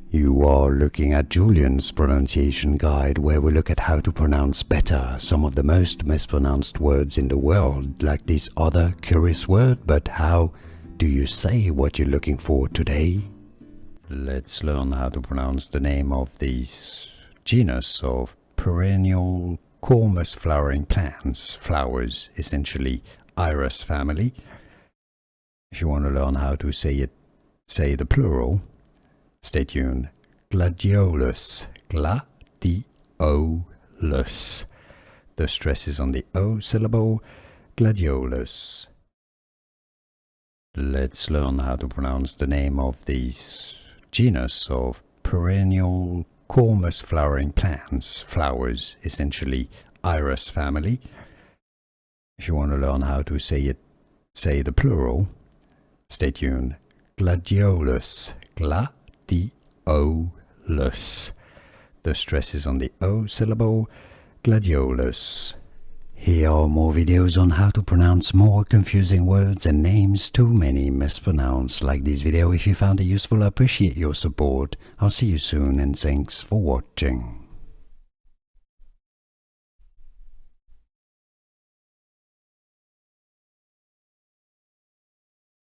You are looking at Julian's pronunciation guide, where we look at how to pronounce better some of the most mispronounced words in the world, like this other curious word. But how do you say what you're looking for today? Let's learn how to pronounce the name of this genus of perennial cormous flowering plants, flowers, essentially iris family. If you want to learn how to say the plural, stay tuned. Gladiolus, gladiolus. The stress is on the O syllable, gladiolus. Let's learn how to pronounce the name of this genus of perennial cormous flowering plants, flowers, essentially iris family. If you want to learn how to say the plural, stay tuned. Gladiolus, gladiolus. The stress is on the O syllable, gladiolus. Here are more videos on how to pronounce more confusing words and names too many mispronounced. Like this video if you found it useful. I appreciate your support. I'll see you soon and thanks for watching.